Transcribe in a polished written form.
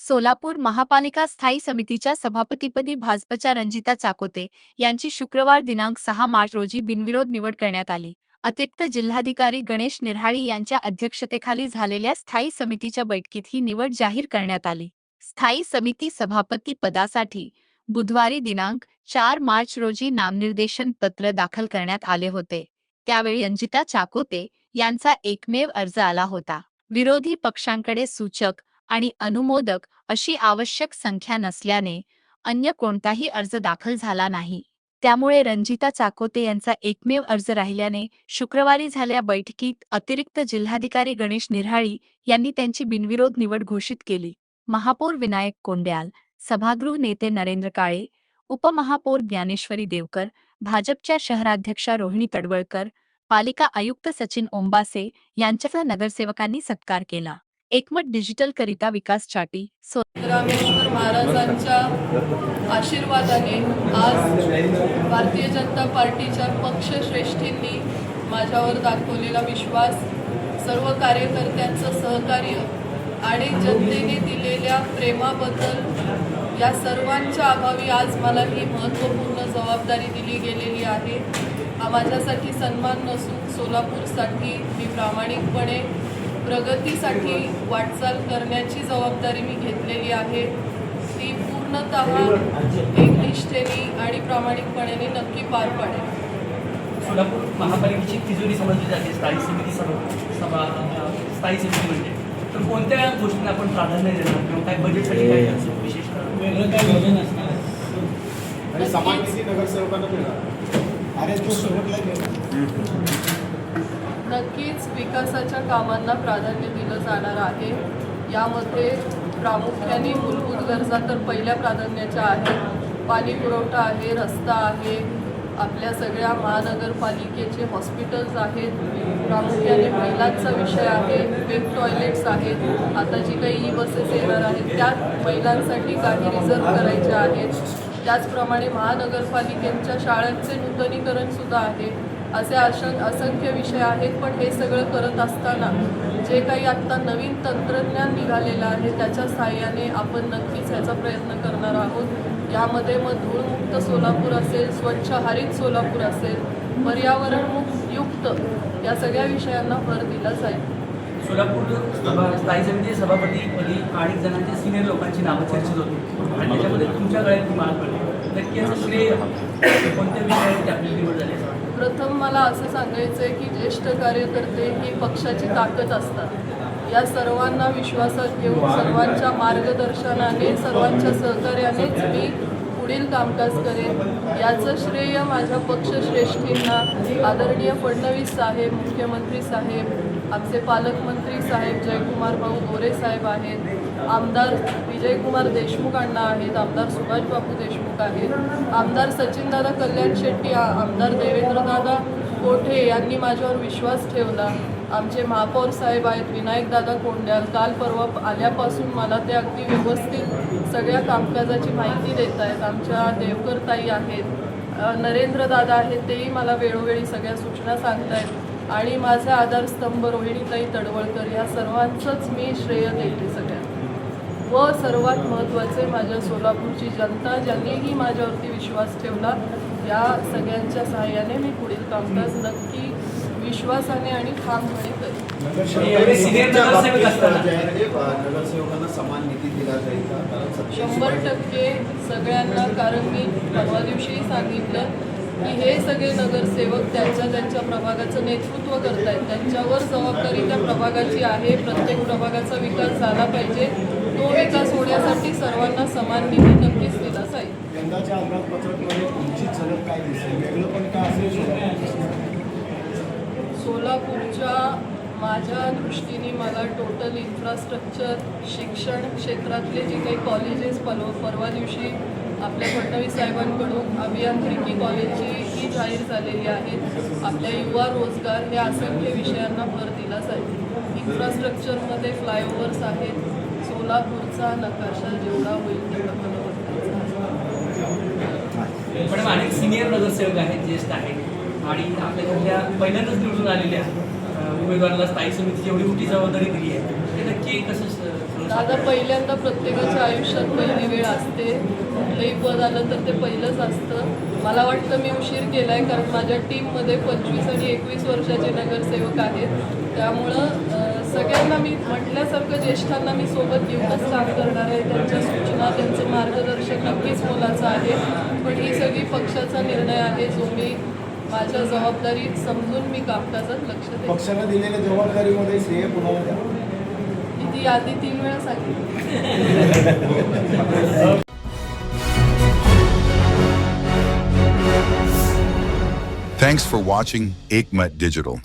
सोलापूर महापालिका स्थायी समितीच्या सभापतीपदी भाजपच्या रंजिता चाकोते यांची शुक्रवार दिनांक 6 मार्च रोजी बिनविरोध निवड करण्यात आली. अतिरिक्त जिल्हाधिकारी गणेश निऱ्हाळी यांच्या अध्यक्षतेखाली झालेल्या स्थायी समितीच्या बैठकीत ही निवड जाहीर करण्यात आली. स्थायी समिती सभापती पदासाठी बुधवारी दिनांक 4 मार्च रोजी नामनिर्देशन पत्र दाखल करण्यात आले होते. त्यावेळी रंजिता चाकोते यांचा एकमेव अर्ज आला होता. विरोधी पक्षांकडे सूचक आणि अनुमोदक अशी आवश्यक संख्या नसल्याने अन्य कोणताही अर्ज दाखल झाला नाही. त्यामुळे रंजिता चाकोते यांचा एकमेव अर्ज राहिल्याने शुक्रवारी झालेल्या बैठकीत अतिरिक्त जिल्हाधिकारी गणेश निऱ्हाळी यांनी त्यांची बिनविरोध निवड घोषित केली. महापौर विनायक कोंड्याल, सभागृह नेते नरेंद्र काळे, उपमहापौर ज्ञानेश्वरी देवकर, भाजपच्या शहराध्यक्षा रोहिणी तडवळकर, पालिका आयुक्त सचिन ओंबासे यांच्यासह नगरसेवकांनी सत्कार केला. एकमत डिजिटल करिता विकास चाटी रामेश्वर महाराजांच्या आशीर्वादाने आज भारतीय जनता पार्टीच्या पक्षश्रेष्ठींनी माझ्यावर दाखवलेला विश्वास, सर्व कार्यकर्त्यांचं सहकार्य आणि जनतेने दिलेल्या प्रेमाबद्दल या सर्वांच्या अभावी आज मला ही महत्त्वपूर्ण जबाबदारी दिली गेलेली आहे. हा माझ्यासाठी सन्मान नसून सोलापूरसाठी मी प्रामाणिकपणे प्रगतीसाठी वाटचाल करण्याची जबाबदारी मी घेतलेली आहे. ती पूर्णतः एकनिष्ठेने आणि प्रामाणिकपणे नक्की पार पाडेल. सोलापूर महापालिकेची तिजोरी समजली जाते स्थायी समिती स्थायी समिती म्हणजे, तर कोणत्या गोष्टींना आपण प्राधान्य देणार किंवा काय बजेटसाठी काय विशेष वेगळं काय योजना असणार आणि समान किती नगरसेवकांना मिळणार अरे तो शेवटला नक्कीच विकासाच्या कामांना प्राधान्य दिलं जाणार आहे. यामध्ये प्रामुख्याने मूलभूत गरजा तर पहिल्या प्राधान्याच्या आहेत. पाणी पुरवठा आहे, रस्ता आहे, आपल्या सगळ्या महानगरपालिकेचे हॉस्पिटल्स आहेत, प्रामुख्याने महिलांचा विषय आहे, वेब टॉयलेट्स आहेत. आता जी काही बसेस येणार आहेत त्यात महिलांसाठी काही रिझर्व करायचे आहेत. त्याचप्रमाणे महानगरपालिकेच्या शाळांचे नूतनीकरणसुद्धा आहे. असे असंख्य विषय आहेत. पण हे सगळं करत असताना जे काही आत्ता नवीन तंत्रज्ञान निघालेलं आहे त्याच्या सहाय्याने आपण नक्कीच ह्याचा प्रयत्न करणार आहोत. यामध्ये मग धूळमुक्त सोलापूर असेल, स्वच्छ हरित सोलापूर असेल, पर्यावरणयुक्त या सगळ्या विषयांना भर दिला जाईल. सोलापूर स्थायी समिती सभापतीपदी 8 जणांच्या सिनियर लोकांची नावं चर्चेत होती आणि त्याच्यामध्ये तुमच्या गळ्यात मान पडली. नक्की याचं श्रेय कोणत्या विषयात आपली निवड झाली? प्रथम मला असं सांगायचं आहे की ज्येष्ठ कार्यकर्ते ही पक्षाची ताकद असतात. या सर्वांना विश्वासात घेऊन सर्वांच्या मार्गदर्शनाने, सर्वांच्या सहकार्यानेच मी पुढील कामकाज करेन. याचं श्रेय माझ्या पक्षश्रेष्ठींना, आदरणीय फडणवीस साहेब, मुख्यमंत्री साहेब, आमचे पालकमंत्री साहेब जयकुमार भाऊ गोरे साहेब आहेत, आमदार विजयकुमार देशमुख अण्णा आहेत, आमदार सुभाषबाबू देशमुख आहेत, आमदार सचिनदादा कल्याण शेट्टी, आमदार देवेंद्रदादा कोठे यांनी माझ्यावर विश्वास ठेवला. आमचे महापौर साहेब आहेत विनायकदादा कोंड्याल, काल परवा आल्यापासून मला ते अगदी व्यवस्थित सगळ्या कामकाजाची माहिती देत आहेत. आमच्या देवकर ताई आहेत, नरेंद्रदादा आहेत, तेही मला वेळोवेळी सगळ्या सूचना सांगत आहेत. आणि माझा आधारस्तंभ रोहिणीताई तडवळकर, या सर्वांचंच मी श्रेय देते सगळ्यांना. व सर्वात महत्त्वाचे माझ्या सोलापूरची जनता, ज्यांनीही माझ्यावरती विश्वास ठेवला, या सगळ्यांच्या सहाय्याने मी पुढील कामकाज नक्की विश्वासाने आणि ठामपणे करेन. नगरसेवकांना समान निधी दिला जाईल का? 100% सगळ्यांना. कारण मी परवा दिवशीही सांगितलं की हे सगळे नगरसेवक त्यांच्या प्रभागाचं नेतृत्व करत आहेत. त्यांच्यावर जबाबदारी त्या प्रभागाची आहे. प्रत्येक प्रभागाचा विकास झाला पाहिजे. तो विकास होण्यासाठी सर्वांना समान निधी नक्कीच दिला जाईल. यंदाच्या अंदाजपत्रकामध्ये तुमची झलक काय दिसेल? वेगळं पण काय असेल? सोलापूरच्या माझ्या दृष्टीने मला टोटल इन्फ्रास्ट्रक्चर, शिक्षण क्षेत्रातले जे काही कॉलेजेस परवा दिवशी आपल्या फडणवीस साहेबांकडून अभियांत्रिकी कॉलेजही जाहीर झालेली आहेत. आपल्या युवा रोजगार, हे असंख्य विषयांना भर दिला जाईल. इन्फ्रास्ट्रक्चरमध्ये फ्लायओव्हर्स आहेत. सोलापूरचा नकाशा जेवढा होईल तेवढा मला वाटतं. पण अनेक सिनियर नगरसेवक आहेत, ज्येष्ठ आहेत आणि आपल्याकडल्या पहिल्यांदाच निवडून आलेल्या उमेदवाराला स्थायी समितीची एवढी मोठी जबाबदारी दिली आहे. ते नक्की की कसं सगळं दादा, पहिल्यांदा प्रत्येकाच्या आयुष्यात पहिली वेळ असते. कुठलंही पद आलं तर ते पहिलंच असतं. मला वाटतं मी उशीर केला आहे, कारण माझ्या टीममध्ये 25 आणि 21 वर्षाचे नगरसेवक आहेत. त्यामुळं सगळ्यांना मी म्हटल्यासारखं ज्येष्ठांना मी सोबत घेऊनच काम करणार आहे. त्यांच्या सूचना, त्यांचं मार्गदर्शन नक्कीच मोलाचं आहे. पण ही सगळी पक्षाचा निर्णय आहे, जो मी माझ्या जबाबदारीत समजून मी कामकाजात लक्ष देते. पक्षानं दिलेल्या जबाबदारीमध्ये श्रेय कुणाला द्या? मी ती यादी 3 वेळा सांगितली. Thanks for watching Ekmat Digital.